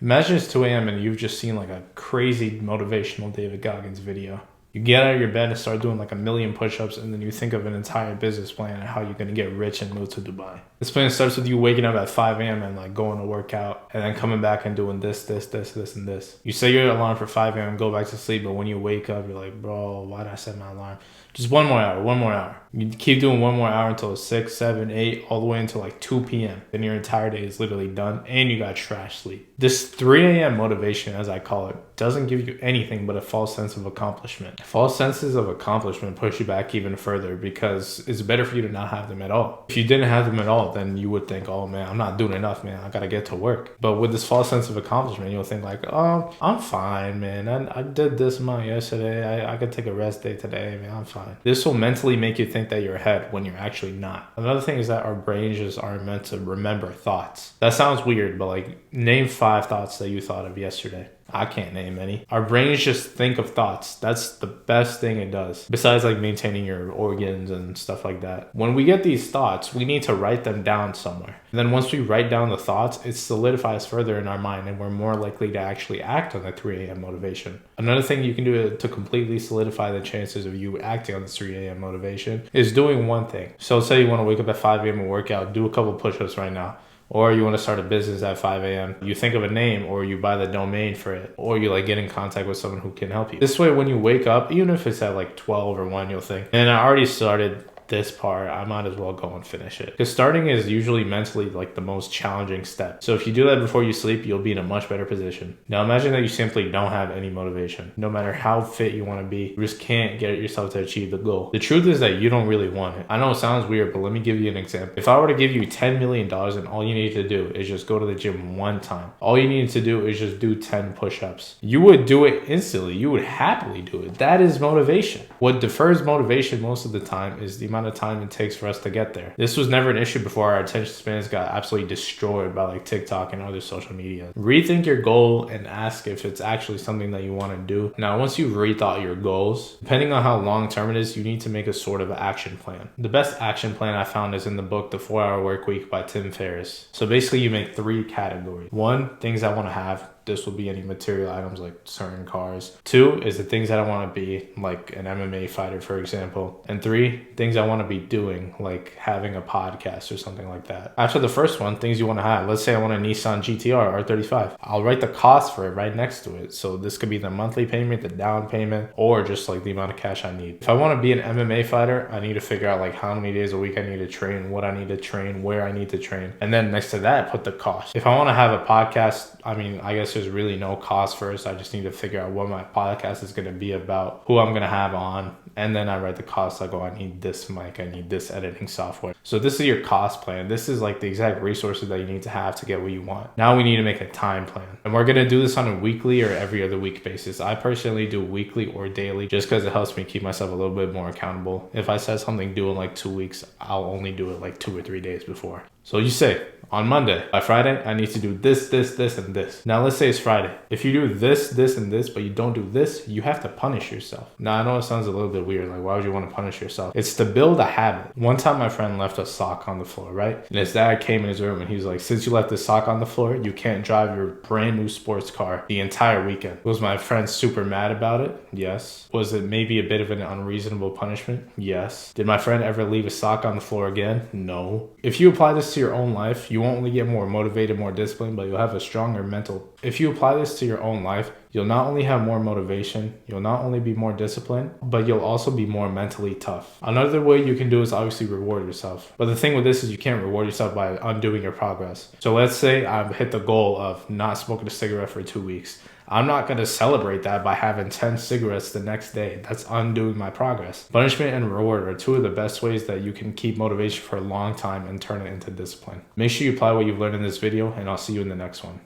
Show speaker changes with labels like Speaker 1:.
Speaker 1: Imagine it's 2 a.m. and you've just seen like a crazy motivational David Goggins video. You get out of your bed and start doing like 1,000,000 push-ups, and then you think of an entire business plan and how you're going to get rich and move to Dubai. This plan starts with you waking up at 5 a.m. and like going to work out, and then coming back and doing this, and this. You set your alarm for 5 a.m., go back to sleep, but when you wake up, you're like, bro, why did I set my alarm? Just one more hour. You keep doing one more hour until 6, 7, 8, all the way until like 2 p.m. Then your entire day is literally done and you got trash sleep. This 3 a.m. motivation, as I call it, doesn't give you anything but a false sense of accomplishment. False senses of accomplishment push you back even further because it's better for you to not have them at all. If you didn't have them at all, then you would think, oh man, I'm not doing enough, man. I gotta get to work. But with this false sense of accomplishment, you'll think like, oh, I'm fine, man. I did this amount yesterday. I could take a rest day today, man. I'm fine. This will mentally make you think that you're ahead when you're actually not. Another thing is that our brains just aren't meant to remember thoughts. That sounds weird, but like name 5 thoughts that you thought of yesterday. I can't name any. Our brains just think of thoughts. That's the best thing it does. Besides like maintaining your organs and stuff like that. When we get these thoughts, we need to write them down somewhere. And then once we write down the thoughts, it solidifies further in our mind and we're more likely to actually act on the 3 a.m. motivation. Another thing you can do to completely solidify the chances of you acting on the 3 a.m. motivation is doing one thing. So say you want to wake up at 5 a.m. and work out, do a couple push-ups right now. Or you want to start a business at 5 a.m. You think of a name, or you buy the domain for it, or you like get in contact with someone who can help you. This way, when you wake up, even if it's at like 12 or 1, you'll think, and I already started this part, I might as well go and finish it. Because starting is usually mentally like the most challenging step. So if you do that before you sleep, you'll be in a much better position. Now imagine that you simply don't have any motivation. No matter how fit you want to be, you just can't get yourself to achieve the goal. The truth is that you don't really want it. I know it sounds weird, but let me give you an example. If I were to give you $10 million and all you need to do is just go to the gym one time, all you need to do is just do 10 push-ups, you would do it instantly. You would happily do it. That is motivation. What defers motivation most of the time is the amount of time it takes for us to get there. This was never an issue before our attention spans got absolutely destroyed by like TikTok and other social media. Rethink your goal and ask if it's actually something that you want to do. Now, once you've rethought your goals, depending on how long term it is, you need to make a sort of action plan. The best action plan I found is in the book, The 4-Hour Workweek by Tim Ferriss. So basically you make 3 categories. 1, things I want to have. This will be any material items like certain cars. 2 is the things that I want to be, like an MMA fighter, for example. And 3, things I want to be doing, like having a podcast or something like that. After the first one, things you want to have. Let's say I want a Nissan GTR R35. I'll write the cost for it right next to it. So this could be the monthly payment, the down payment, or just like the amount of cash I need. If I want to be an MMA fighter, I need to figure out like how many days a week I need to train, what I need to train, where I need to train. And then next to that, put the cost. If I want to have a podcast, I guess there's really no cost first. I just need to figure out what my podcast is going to be about, who I'm going to have on, and then I write the cost. I go, I need this mic, I need this editing software. So this is your cost plan. This is like the exact resources that you need to have to get what you want. Now we need to make a time plan. And we're going to do this on a weekly or every other week basis. I personally do weekly or daily just because it helps me keep myself a little bit more accountable. If I said something due in like 2 weeks, I'll only do it like 2 or 3 days before. So you say, on Monday, by Friday, I need to do this, and this. Now let's say it's Friday. If you do this, and this, but you don't do this, you have to punish yourself. Now I know it sounds a little bit weird. Like, why would you want to punish yourself? It's to build a habit. One time my friend left a sock on the floor, right? And his dad came in his room and he was like, since you left the sock on the floor, you can't drive your brand new sports car the entire weekend. Was my friend super mad about it? Yes. Was it maybe a bit of an unreasonable punishment? Yes. Did my friend ever leave a sock on the floor again? No. If you apply this to your own life, you won't only get more motivated, more disciplined, but you'll have a stronger mental. If you apply this to your own life, you'll not only have more motivation, you'll not only be more disciplined, but you'll also be more mentally tough. Another way you can do is obviously reward yourself. But the thing with this is you can't reward yourself by undoing your progress. So let's say I've hit the goal of not smoking a cigarette for 2 weeks. I'm not going to celebrate that by having 10 cigarettes the next day. That's undoing my progress. Punishment and reward are 2 of the best ways that you can keep motivation for a long time and turn it into discipline. Make sure you apply what you've learned in this video, and I'll see you in the next one.